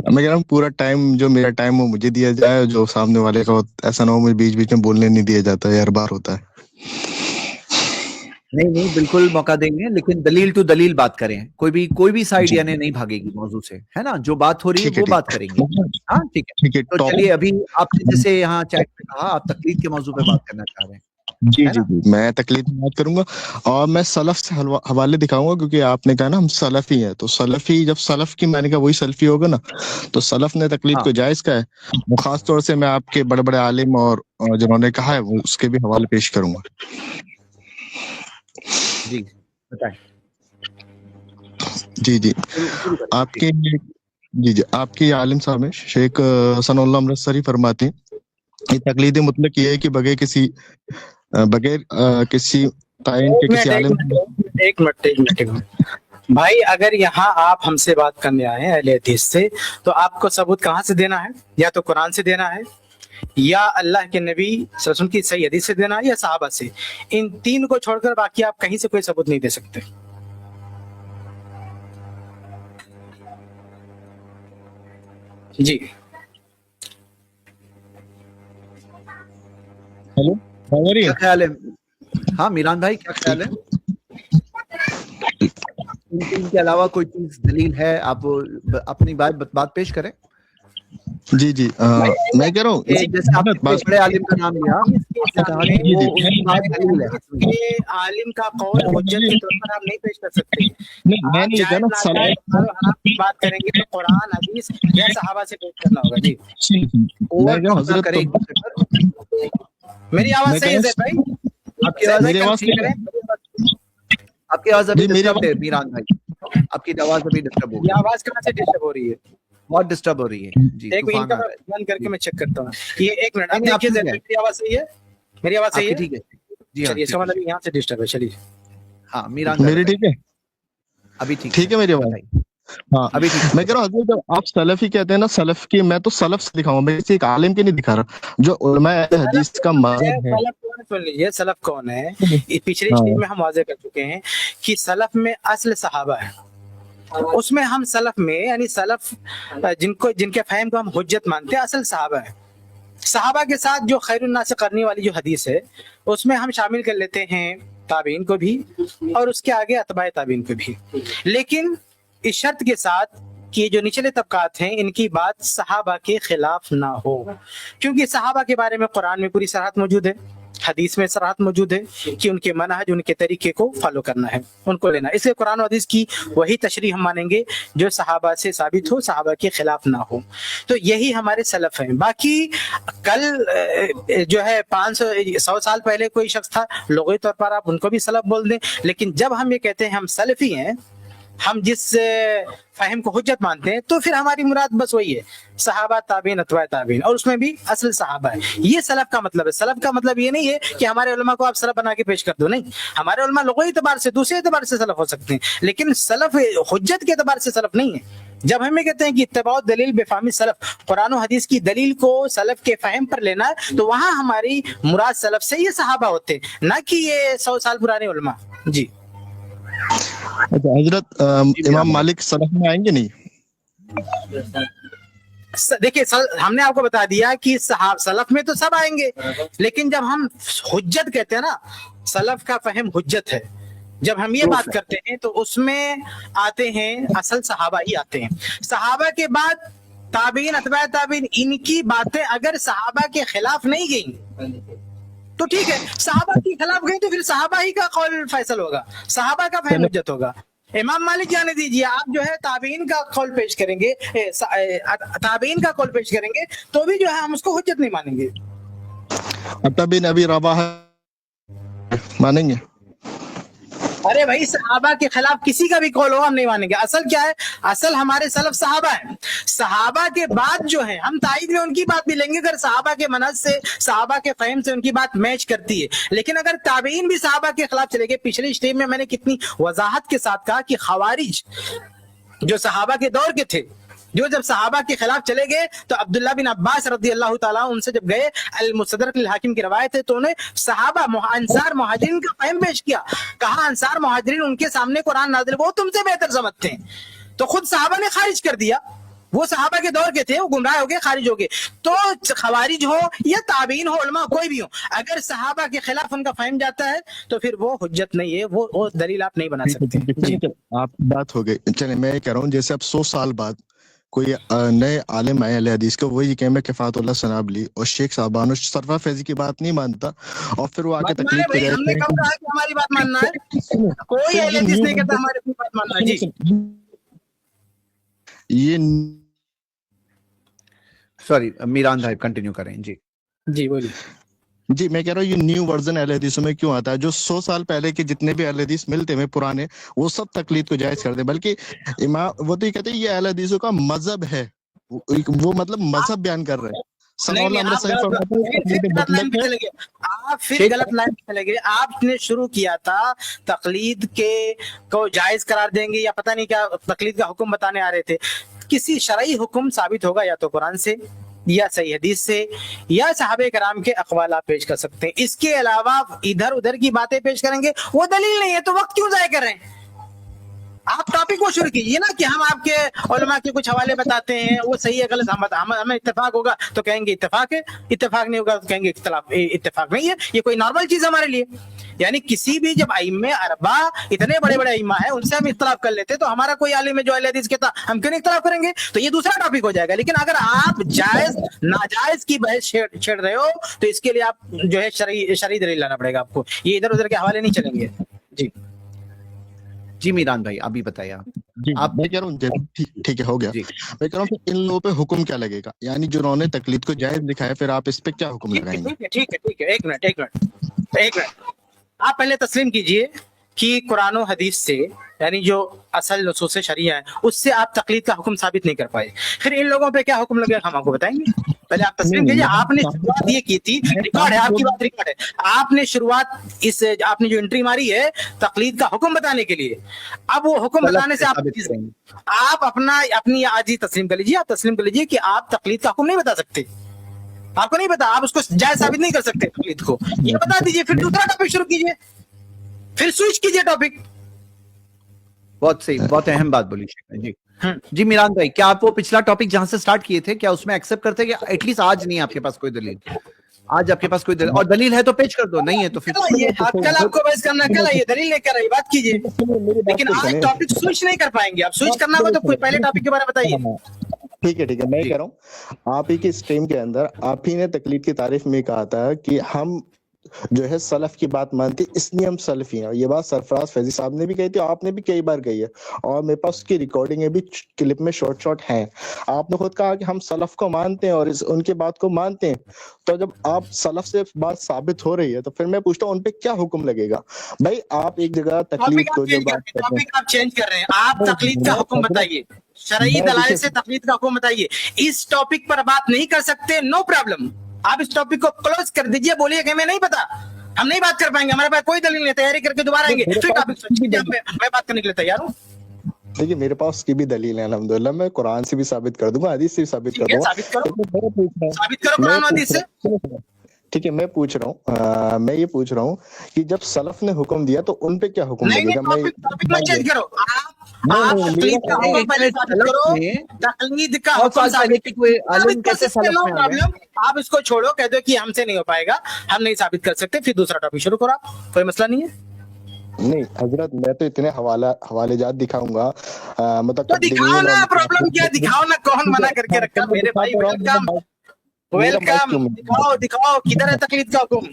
میں کہہ رہا ہوں پورا ٹائم جو میرا ٹائم وہ مجھے دیا جائے، جو سامنے والے کا ایسا نہ ہو مجھے بیچ بیچ میں بولنے نہیں دیا جاتا ہے، ہر بار ہوتا ہے۔ نہیں بالکل موقع دیں گے، لیکن دلیل ٹو دلیل بات کریں، کوئی بھی سائڈ یعنی نہیں بھاگے گی موضوع سے، ہے نا؟ جو بات ہو رہی ہے وہ بات کریں گے۔ ہاں ٹھیک ہے، ٹھیک ہے، تو چلیے ابھی آپ نے جیسے یہاں چیٹ میں کہا آپ تقلید کے موضوع پہ بات کرنا چاہ رہے ہیں، جی ہے جی نا؟ جی، میں تقلید میں بات کروں گا، اور میں سلف سے حوالے دکھاؤں گا، کیونکہ آپ نے کہا نا ہم سلفی ہیں، تو سلفی جب سلف کی میں نے کہا وہی سلفی ہوگا نا، تو سلف نے تقلید ہاں کو جائز کا ہے، وہ خاص طور سے میں آپ کے بڑے بڑے عالم اور جنہوں نے کہا ہے وہ اس کے بھی حوالے پیش کروں گا۔ جی بتائیں، جی جی، شروع کریں آپ کے آپ کے عالم صاحب ہیں شیخ ثناء اللہ امرتسری فرماتے ہیں یہ تقلید مطلق یہ ہے کہ بغیر کسی تعین کے کسی عالم ایک منٹ بھائی، اگر یہاں آپ ہم سے بات کرنے آئے ہیں اہل حدیث سے، تو آپ کو ثبوت کہاں سے دینا ہے؟ یا تو قرآن سے دینا ہے، یا اللہ کے نبی صلی اللہ علیہ وسلم کی صحیح حدیث سے دینا ہے، یا صحابہ سے۔ ان تین کو چھوڑ کر باقی آپ کہیں سے کوئی ثبوت نہیں دے سکتے۔ جی ہیلو کیا خیال ہے؟ ہاں میران بھائی کیا خیال ہے؟ ان تین کے علاوہ کوئی چیز دلیل ہے؟ آپ اپنی بات پیش کریں۔ جی جی، میں کہہ رہا ہوں جیسے آپ نے بڑے عالم کا نام لیا، عالم کا قول حجت کے طور پر آپ نہیں پیش کر سکتے۔ میں آپ نہیں جائز کہنا ناجائز حرام کی بات کریں گے تو قرآن حدیث یا صحابہ سے پیش کرنا ہوگا۔ جی میں کہہ رہا ہوں حضرت میری آواز صحیح ہے زید بھائی؟ آپ کی آواز میری آواز ٹھیک ہے؟ آپ کی آواز ابھی جی، میری ڈسٹرب ہے میران بھائی، آپ کی آواز ابھی ڈسٹرب ہو یہ گئی، آواز کہاں سے ڈسٹرب ہو رہی ہے؟ بہت ڈسٹرب ہو رہی ہے۔ جی ایک منٹ طوفان کا آ رہا ہے۔ بند کر کے میں چیک کرتا ہوں۔ یہ ایک منٹ، اب نہیں، آپ دیکھیے ٹھیک زید ہے، بھائی میری آواز صحیح ہے؟ میری آواز آپ صحیح کی ہے؟ ٹھیک ہے، جی ہاں چلیے اس کا ٹھیک ہے، مطلب یہاں سے ڈسٹرب ہے۔ چلیے ہاں میران بھائی میری بتائیے، ٹھیک ہے، ابھی ٹھیک ہے میری آواز؟ بتائیے، ہاں ابھی ٹھیک ہے میں کہہ رہا ہوں حضرت جب آپ سلفی کہتے ہیں نا، سلف کی میں تو سلف سے دکھاؤں گا، میں کسی ایک عالم کے نہیں دکھا رہا، جو علماء اہل حدیث کا مذہب ہے۔ سلف کون سن لیجیے، سلف کون ہے؟ پچھلی ہاں اسٹیج میں ہم واضح کر چکے ہیں کہ سلف میں اصل صحابہ ہے، اس میں ہم سلف میں یعنی سلف جن کے فہم کو ہم حجت مانتے ہیں اصل صحابہ ہے۔ صحابہ کے ساتھ جو خیر الناس کرنے والی جو حدیث ہے اس میں ہم شامل کر لیتے ہیں تابعین کو بھی اور اس کے آگے اتباع تابعین کو بھی، لیکن اس شرط کے ساتھ کہ جو نچلے طبقات ہیں ان کی بات صحابہ کے خلاف نہ ہو، کیونکہ صحابہ کے بارے میں قرآن میں پوری صراحت موجود ہے، حدیث میں صراحت موجود ہے کہ ان کے منہج ان کے طریقے کو فالو کرنا ہے، ان کو لینا، اس لیے قرآن و حدیث کی وہی تشریح ہم مانیں گے جو صحابہ سے ثابت ہو، صحابہ کے خلاف نہ ہو، تو یہی ہمارے سلف ہیں۔ باقی کل جو ہے 100 سال پہلے کوئی شخص تھا، لغوی طور پر آپ ان کو بھی سلف بول دیں، لیکن جب ہم یہ کہتے ہیں ہم سلفی ہیں، ہم جس فہم کو حجت مانتے ہیں، تو پھر ہماری مراد بس وہی ہے صحابہ تابعین اتباع تابعین، اور اس میں بھی اصل صحابہ ہے۔ یہ سلف کا مطلب ہے۔ سلف کا مطلب یہ نہیں ہے کہ ہمارے علماء کو آپ سلف بنا کے پیش کر دو، نہیں، ہمارے علماء لغوی اعتبار سے دوسرے اعتبار سے سلف ہو سکتے ہیں، لیکن سلف حجت کے اعتبار سے سلف نہیں ہے۔ جب ہمیں کہتے ہیں کہ اتباع دلیل بفہم سلف، قرآن و حدیث کی دلیل کو سلف کے فہم پر لینا ہے، تو وہاں ہماری مراد سلف سے یہ صحابہ ہوتے ہیں، نہ کہ یہ 100 سال پرانے علماء۔ جی اچھا حضرت امام مالک سلف میں آئیں گے نہیں؟ دیکھیے ہم نے آپ کو بتا دیا کہ سلف میں تو سب آئیں گے، لیکن جب ہم حجت کہتے ہیں نا، سلف کا فہم حجت ہے، جب ہم یہ بات کرتے ہیں تو اس میں آتے ہیں اصل صحابہ ہی آتے ہیں۔ صحابہ کے بعد تابعین اتباع تابعین، ان کی باتیں اگر صحابہ کے خلاف نہیں گئیں تو ٹھیک ہے، صحابہ کے خلاف گئیں تو پھر صحابہ ہی کا قول فیصل ہوگا، صحابہ کا فہم حجت ہوگا۔ امام مالک جانے دیجیے، آپ جو ہے تابعین کا قول پیش کریں گے، تابعین کا قول پیش کریں گے تو بھی جو ہے ہم اس کو حجت نہیں مانیں گے۔ عطا بن ابی رباح مانیں گے؟ ارے بھائی صحابہ کے خلاف کسی کا بھی قول ہو ہم نہیں مانیں گے۔ اصل کیا ہے؟ اصل ہمارے سلف صحابہ ہیں، صحابہ کے بعد جو ہے ہم تائید میں ان کی بات بھی لیں گے اگر صحابہ کے منہج سے، صحابہ کے فہم سے ان کی بات میچ کرتی ہے، لیکن اگر تابعین بھی صحابہ کے خلاف چلے گئے، پچھلی اسٹیج میں نے کتنی وضاحت کے ساتھ کہا کہ خوارج جو صحابہ کے دور کے تھے، جو جب صحابہ کے خلاف چلے گئے تو عبداللہ بن عباس رضی اللہ تعالیٰ ان سے جب گئے، المستدرک للحاکم کی روایت ہے، تو انہیں صحابہ انصار مہاجرین کا فہم پیش کیا، کہا انصار مہاجرین ان کے سامنے قرآن نازل وہ تم سے بہتر سمجھتے ہیں، تو خود صحابہ نے خارج کر دیا، وہ صحابہ کے دور کے تھے, وہ گمراہ ہو گئے, خارج ہو گئے. تو خوارج ہو یا تابعین ہو, علماء کوئی بھی ہو, اگر صحابہ کے خلاف ان کا فہم جاتا ہے تو پھر وہ حجت نہیں ہے, وہ دلیل آپ نہیں بنا سکتے. جی آپ کی بات ہو گئی. چلیں میں یہ کہہ رہا ہوں جیسے اب 100 سال بعد کوئی نئے عالم آئے اہل حدیث کے, وہی کہ میں کفایت اللہ سنابلی اور شیخ صاحبان اور سرفراز فیضی کی بات نہیں مانتا, اور پھر وہ آ کے تکلیف کو ہم نے کب کہا کہ ہماری بات ماننا ہے؟ کوئی اہل حدیث نہیں کہتا ہماری اپنی بات ماننا ہے. جی یہ سوری میران بھائی کنٹینیو کریں. جی جی بولیے. جی میں کہہ رہا ہوں یہ نیو ورژن اہل حدیثوں میں کیوں آتا ہے؟ جو 100 سال پہلے کے جتنے بھی اہل حدیث ملتے ہیں پرانے, وہ سب تقلید کو جائز کر دیں, بلکہ امام وہ تو یہ کہتے ہیں یہ اہل حدیثوں کا مذہب ہے, وہ مطلب مذہب بیان کر رہے ہیں. آپ پھر غلط لائن پہ چلے گئے. آپ نے شروع کیا تھا تقلید کے کو جائز قرار دیں گے یا پتہ نہیں کیا تقلید کا حکم بتانے آ رہے تھے. کسی شرعی حکم ثابت ہوگا یا تو قرآن سے یا صحیح حدیث سے یا صحابہ کرام کے اقوال آپ پیش کر سکتے ہیں. اس کے علاوہ ادھر ادھر کی باتیں پیش کریں گے, وہ دلیل نہیں ہے, تو وقت کیوں ضائع کر رہے ہیں؟ آپ ٹاپک کو شروع کیجیے نا کہ ہم آپ کے علماء کے کچھ حوالے بتاتے ہیں, وہ صحیح ہے غلط, ہمیں اتفاق ہوگا تو کہیں گے اتفاق ہے, اتفاق نہیں ہوگا تو کہیں گے اتفاق نہیں ہے. یہ کوئی نارمل چیز ہے ہمارے لیے. یعنی کسی بھی جب ائمہ اربعہ اتنے بڑے بڑے ائمہ ہیں ان سے ہم اختلاف کر لیتے تو ہمارا کوئی عالم ہے جو اہل حدیث کہتا ہم کیوں نہیں اختلاف کریں گے؟ تو یہ دوسرا ٹاپک ہو جائے گا. لیکن اگر آپ جائز ناجائز کی بحث چھیڑ رہے ہو تو اس کے لیے آپ جو ہے شرعی دلیل لانا پڑے گا آپ کو. یہ ادھر ادھر کے حوالے نہیں چلیں گے. جی جی میران بھائی ابھی بتائیے آپ. جی میں کہہ رہا ہوں ٹھیک ہے ہو گیا. میں کہہ رہا ہوں ان لوگوں پہ حکم کیا لگے گا؟ یعنی جنہوں نے تقلید کو جائز دکھایا پھر آپ اس پہ کیا حکم لگائیں گے؟ ٹھیک ہے ایک منٹ. آپ پہلے تسلیم کیجئے کہ قرآن و حدیث سے یعنی جو اصل نصوص شریعہ ہیں اس سے آپ تقلید کا حکم ثابت نہیں کر پائے. پھر ان لوگوں پہ کیا حکم لگے گا ہم آپ کو بتائیں گے. پہلے آپ تسلیم کیجئے. آپ نے شروعات یہ کی تھی, ریکارڈ ہے آپ کی بات, ریکارڈ ہے. آپ نے شروعات آپ نے جو انٹری ماری ہے تقلید کا حکم بتانے کے لیے. اب وہ حکم بتانے سے آپ اپنی آجی تسلیم کر لیجیے. آپ تسلیم کر لیجیے کہ آپ تقلید کا حکم نہیں بتا سکتے. آپ کو نہیں پتا, آپ اس کو جائز ثابت نہیں کر سکتے تقلید کو. یہ بتا دیجیے, پھر دوسرا ٹاپک شروع کیجیے, پھر سوئچ کیجیے ٹاپک. بہت صحیح, بہت اہم بات بولی. جی میران بھائی کیا آپ وہ پچھلا ٹاپک جہاں سے سٹارٹ کیے تھے کیا اس میں ایکسپٹ کرتے کہ ایٹ لیسٹ آج نہیں آپ کے پاس کوئی دلیل؟ آج آپ کے پاس کوئی دلیل, اور دلیل ہے تو پیش کر دو, نہیں ہے تو پھر کل آپ کو بحث کرنا, کل آئیے دلیل لے کر آئیے, بات کیجیے. لیکن آج ٹاپک سوئچ نہیں کر پائیں گے. آپ سوئچ کرنا ہو تو پہلے ٹاپک کے بارے میں بتائیے. ٹھیک ہے میں کہہ رہا ہوں آپ ہی کی اسٹریم کے اندر آپ ہی نے تقلید کی تعریف میں کہا تھا کہ ہم جو ہے سلف کی بات مانتے اس لیے ہم سلفی ہیں. یہ بات سرفراز فیضی صاحب نے بھی کہی تھی, آپ نے بھی کئی بار کہی ہے, اور میرے پاس اس کی ریکارڈنگ بھی کلپ میں شارٹ ہیں. آپ نے خود کہا کہ ہم سلف کو مانتے ہیں اور ان کی بات کو مانتے ہیں. تو جب آپ سلف سے بات ثابت ہو رہی ہے تو پھر میں پوچھتا ہوں ان پہ کیا حکم لگے گا؟ بھائی آپ ایک جگہ تقلید کو جو بات ٹاپک آپ چینج کر رہے ہیں, آپ تقلید کا حکم بتائیے, شرعی دلائل سے تقلید کا حکم بتائیے. اس ٹاپک پر بات نہیں کر سکتے, نو پرابلم, آپ اس ٹاپک کو کلوز کر دیجئے. بولیے کہ ہمیں نہیں پتا, ہم نہیں بات کر پائیں گے, ہمارے پاس کوئی دلیل نہیں, تیاری کر کے دوبارہ آئیں گے, پھر ٹاپک سوچ کیجئے. میں بات کرنے کے لیے تیار ہوں. دیکھیے میرے پاس کی بھی دلیل ہے الحمدللہ, میں قرآن سے بھی ثابت کر دوں گا, حدیث سے بھی ثابت کر دوں گا. ثابت کرو قرآن و حدیث سے. ٹھیک ہے میں پوچھ رہا ہوں, میں یہ پوچھ رہا ہوں کہ جب سلف نے حکم دیا تو ان پہ کیا حکم لگے گا؟ ٹاپک میں چینج کرو. آپ تقلید کا حکم پہلے ثابت کرو, تقلید کا حکم ثابت کر سکتے, نو پرابلم. آپ اس کو چھوڑو, کہہ دو کہ ہم سے نہیں ہو پائے گا, ہم نہیں ثابت کر سکتے, پھر دوسرا ٹاپک شروع کرو. آپ کوئی مسئلہ نہیں ہے. نہیں حضرت میں تو اتنے حوالے جات دکھاؤں گا, مطلب تو دکھاؤ نا, پرابلم کیا, دکھاؤ نا, کون منع کر کے رکھا میرے بھائی. ویلکم, دکھاؤ کدھر ہے تقلید کا حکم.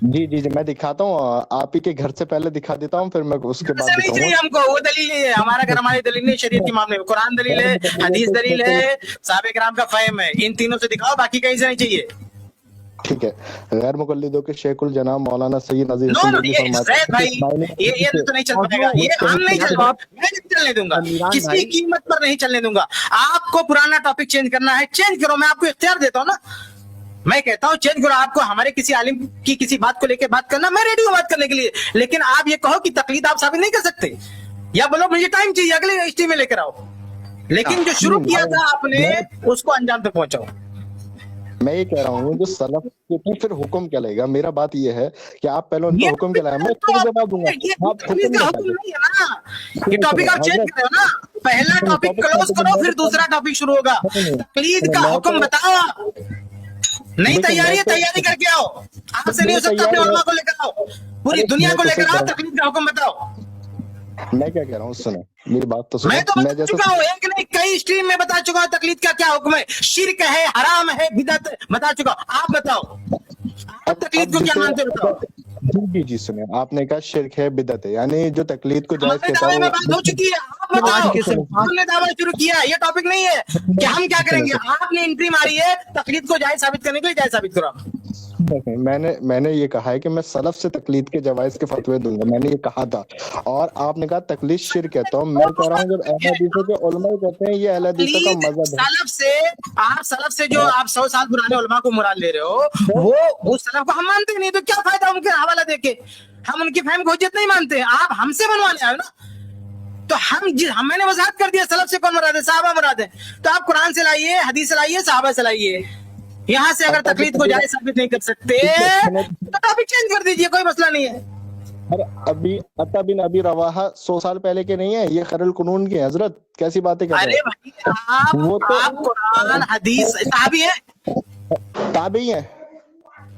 جی میں دکھاتا ہوں, آپ ہی کے گھر سے پہلے دکھا دیتا ہوں, پھر میں اس کے بعد نہیں چاہیے ہم کو وہ دلیل ہے. ہمارا گھر ہماری دلیل نہیں, شریعت کے معاملے میں قرآن دلیل ہے, حدیث دلیل ہے, صحابہ کرام کا فہم ہے, ان تینوں سے دکھاؤ, باقی کہیں سے نہیں چاہیے. ٹھیک ہے. غیر مقلدوں کے شیخ الجناب مولانا سید نذیر بھائی یہ تو نہیں چل پائے گا, یہ ہم نہیں چلنے دوں گا, کسی قیمت پر نہیں چلنے دوں گا. آپ کو پرانا ٹاپک چینج کرنا ہے, چینج کرو, میں آپ کو اختیار دیتا ہوں نا. میں کہتا ہوں چینج کرو. آپ کو ہمارے کسی عالم کی کسی بات کو لے کے بات کرنا, میں ریڈی ہوں بات کرنے کے لیے. لیکن آپ یہ کہو کہ تقلید آپ ثابت نہیں کر سکتے, یا بولو مجھے ٹائم چاہیے, اگلے اسٹی میں لے کر آؤ. لیکن جو شروع کیا تھا آپ نے اس کو انجام تک پہنچاؤ. میں یہ کہہ رہا ہوں جو سلف کے اوپر پھر حکم کیا لگے گا. میرا بات یہ ہے کہ آپ پہلے ان پر حکم کیا لائیں, میں خود جواب دوں گا. آپ حکم یہ حکم نہیں ہے نا, یہ ٹاپک آپ چینج کر رہے ہو نا. پہلا ٹاپک کلوز کرو, پھر دوسرا ٹاپک شروع ہوگا. تقلید کا حکم بتاؤ. نہیں تیاری ہے, تیاری کر کے آؤ. آپ سے نہیں ہو سکتا, اپنے علماء کو لے کر آؤ, پوری دنیا کو لے کر آؤ, تقلید کا حکم بتاؤ. میں کیا کہہ رہا ہوں سنیں, میری بات تو میں سنیں. تو میں بتا جیسا چکا ہوں, ایک نہیں کئی اسٹریم میں بتا چکا ہوں تقلید کا کیا حکم ہے. شرک ہے, حرام ہے, بدعت بتا چکا ہوں. آپ بتاؤ, آپ تقلید کو کیا مانتے ہو بتاؤ. جی سنیں, آپ نے کہا شرک ہے, بدعت ہے, یعنی جو تقلید کو جائز ہمارے کہتا دعوے ہے میں وہ بات ہو چکی ہے. آپ بتاؤ, ہم نے دعویٰ شروع کیا, یہ ٹاپک نہیں ہے کہ ہم کیا کریں گے. آپ نے انٹری ماری ہے تقلید کو جائز ثابت کرنے کے لیے, جائز ثابت کرو. میں نے یہ کہا ہے کہ میں سلف سے تقلید کے جوائز کے فتوے دوں گا, میں نے یہ کہا تھا. اور آپ نے کہا تقلید شرک ہے, تو میں کہہ رہا ہوں جب اہل حدیثوں کے علماء کہتے ہیں یہ اہل حدیثوں کا مذہب ہے. سلف سے, آپ سلف سے جو آپ 100 سال پرانے علماء کو مراد لے رہے ہو, وہ اس سلف کو ہم مانتے نہیں, تو کیا فائدہ ان کے حوالہ دے کے. ہم ان کی فہم کو حجت نہیں مانتے, آپ ہم سے بنوانے آئے نا. تو میں نے وضاحت کر دیا سلف سے کون مراد ہے, صحابہ مراد ہے. تو آپ قرآن سے لائیے, حدیث سے لائیے, صحابہ سے لائیے. یہاں سے اگر تقلید کو جائز ثابت نہیں کر سکتے تو ٹاپک چینج کر دیجئے, کوئی مسئلہ نہیں ہے. ابھی عطا بن ابی رواحہ 100 سال پہلے کے نہیں ہیں, یہ خیر القنون کے حضرت, کیسی باتیں کر رہے ارے ہیں. بھائی آپ قرآن حدیث صحابی ہیں, تابعی ہیں,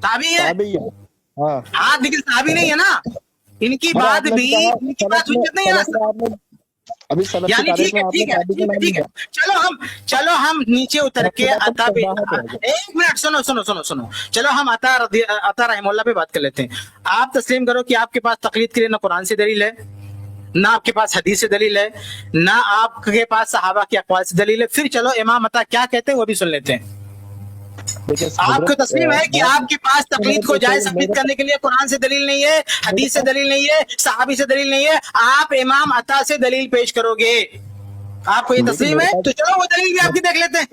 تابعی ہیں. تابعی ہیں. ہاں ہاں لیکن صحابی نہیں ہے نا, ان کی بات بھی, ان کی بات حجت نہیں ہے نا. ابھی سلف کی یعنی تاریخ ٹھیک ہے, میں آپ ٹھیک نے ہے, تابعی کا ٹھیک ہے, نام ٹھیک ہے. چلو ہم نیچے اتر کے عطا بھی, ایک منٹ سنو, چلو ہم عطا رحمہ اللہ پہ بات کر لیتے ہیں. آپ تسلیم کرو کہ آپ کے پاس تقلید کے لیے نہ قرآن سے دلیل ہے, نہ آپ کے پاس حدیث سے دلیل ہے, نہ آپ کے پاس صحابہ کے اقوال سے دلیل ہے. پھر چلو امام عطا کیا کہتے ہیں وہ بھی سن لیتے ہیں. آپ کو تسلیم ہے کہ آپ کے پاس تقلید کو جائز ثابت کرنے کے لیے قرآن سے دلیل نہیں ہے, حدیث سے دلیل نہیں ہے, صحابی سے دلیل نہیں ہے, آپ امام عطا سے دلیل پیش کرو گے. آپ کو یہ تسلیم ہے, تو چلو وہ دلیل بھی آپ کی دیکھ لیتے ہیں.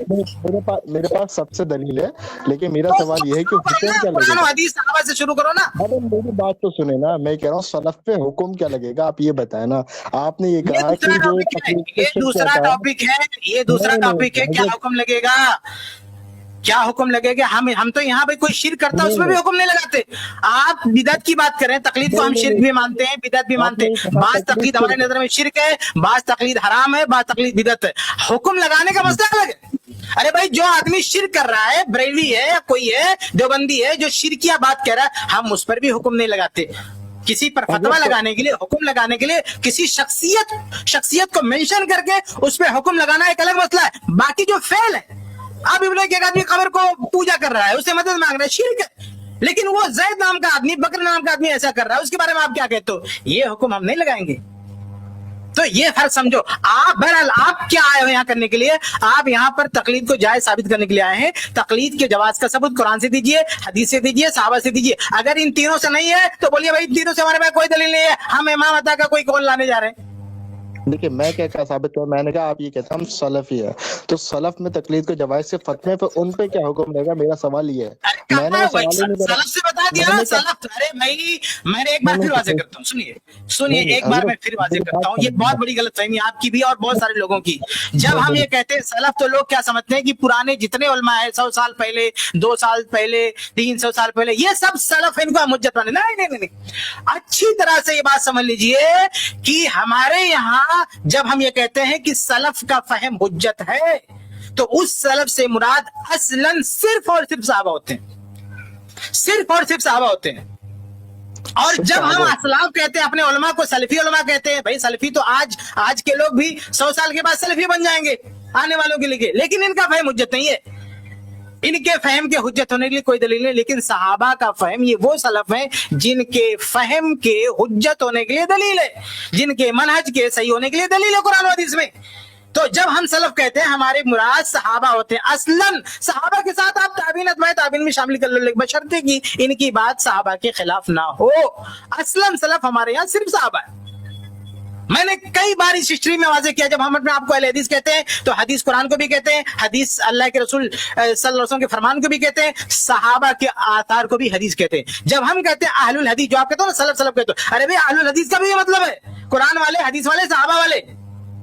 میرے پاس سب سے دلیل ہے, لیکن میرا سوال یہ ہے کہ حکم کیا لگے قرآن و گا. حدیث صحابہ سے شروع کرو نا. ارے میری بات تو سنیں نا, میں کہہ رہا ہوں سلف پہ حکم کیا لگے گا, آپ یہ بتائیں نا. آپ نے یہ یہ کہا کہ جو دوسرا ٹاپک ہے, یہ دوسرا ٹاپک ہے. کیا حکم لگے گا, کیا حکم لگے گا. ہم تو یہاں پہ کوئی شرک کرتا ہے اس میں بھی حکم نہیں لگاتے. آپ بدعت کی بات کریں, تقلید کو ہم شرک بھی مانتے ہیں, بدعت بھی مانتے ہیں. بعض تقلید ہمارے نظر میں شرک ہے, بعض تقلید حرام ہے, بعض تقلید بدعت ہے. حکم لگانے کا مسئلہ الگ ہے. ارے بھائی جو آدمی شرک کر رہا ہے, بریلوی ہے یا کوئی ہے, دیوبندی ہے, جو شرکیہ بات کہہ رہا ہے, ہم اس پر بھی حکم نہیں لگاتے. کسی پر فتویٰ لگانے کے لیے, حکم لگانے کے لیے کسی شخصیت کو مینشن کر کے اس پہ حکم لگانا ایک الگ مسئلہ ہے. باقی جو فعل ہے, اب ابن ایک آدمی قبر کو پوجا کر رہا ہے, اس سے مدد مانگ رہا ہے, شرک ہے. لیکن وہ زید نام کا آدمی, بکر نام کا آدمی ایسا کر رہا ہے, اس کے بارے میں آپ کیا کہتے ہو؟ یہ حکم ہم نہیں لگائیں گے. تو یہ فرق سمجھو. آپ بہرحال آپ کیا آئے ہو یہاں کرنے کے لیے, آپ یہاں پر تقلید کو جائز ثابت کرنے کے لیے آئے ہیں. تقلید کے جواز کا ثبوت قرآن سے دیجئے, حدیث سے دیجئے, صحابہ سے دیجئے. اگر ان تینوں سے نہیں ہے تو بولیے بھائی ان تینوں سے ہمارے پاس کوئی دلیل نہیں ہے, ہم امام عطا کا کوئی قول لانے جا رہے ہیں. دیکھیں میں کیا ثابت کیا, میں نے کہا آپ یہ کہتے ہیں ہم سلفی ہے, تو سلف میں تقلید کے جوائز سے فتوے پہ ان پہ کیا حکم رہے گا. میرا سوال یہ ہے, میں نے سلف سے بتا دیا نا سلف. ارے میں نے ایک بار پھر واضح کرتا ہوں, سنیے ایک بار میں پھر واضح کرتا ہوں. یہ بہت بڑی غلط فہمی آپ کی بھی اور بہت سارے لوگوں کی. جب ہم یہ کہتے ہیں سلف, تو لوگ کیا سمجھتے ہیں کہ پرانے جتنے علماء ہیں 100 سال پہلے, 2 سال پہلے, 300 سال پہلے, یہ سب سلف, ان کو ہم حجت مانے. نہیں, اچھی طرح سے یہ بات سمجھ لیجئے کہ ہمارے یہاں جب ہم یہ کہتے ہیں کہ سلف کا فہم حجت ہے, تو اس سلف سے مراد اصلاً صرف اور صرف صحابہ ہوتے ہیں, صرف اور صرف صحابہ ہوتے ہیں. اور جب ہم اسلاف کہتے ہیں, اپنے علماء کو سلفی علماء کہتے ہیں, بھائی سلفی تو آج کے لوگ بھی 100 سال کے بعد سلفی بن جائیں گے آنے والوں کے لیے, لیکن ان کا فہم حجت نہیں ہے. ان کے فہم کے حجت ہونے کے لیے کوئی دلیل نہیں. لیکن صحابہ کا فہم, یہ وہ سلف ہیں جن کے فہم کے حجت ہونے کے لیے دلیل ہے, جن کے منہج کے صحیح ہونے کے لیے دلیل ہے قرآن و حدیث میں. تو جب ہم سلف کہتے ہیں, ہمارے مراد صحابہ ہوتے ہیں. اصلاً صحابہ کے ساتھ آپ تابعین, اتباع تابعین میں شامل کر لو, بشرطے کہ ان کی بات صحابہ کے خلاف نہ ہو. اصلاً سلف ہمارے یہاں صرف صحابہ ہے. میں نے کئی بار اس ہسٹری میں واضح کیا, جب ہم اپنے آپ کو اہل حدیث کہتے ہیں تو حدیث قرآن کو بھی کہتے ہیں, حدیث اللہ کے رسول صلی اللہ علیہ وسلم کے فرمان کو بھی کہتے ہیں, صحابہ کے آثار کو بھی حدیث کہتے ہیں. جب ہم کہتے ہیں اہل الحدیث, جو آپ کہتے ہو نا سلف کہتے ہو, ارے بھائی اہل الحدیث کا بھی یہ مطلب ہے, قرآن والے, حدیث والے, صحابہ والے,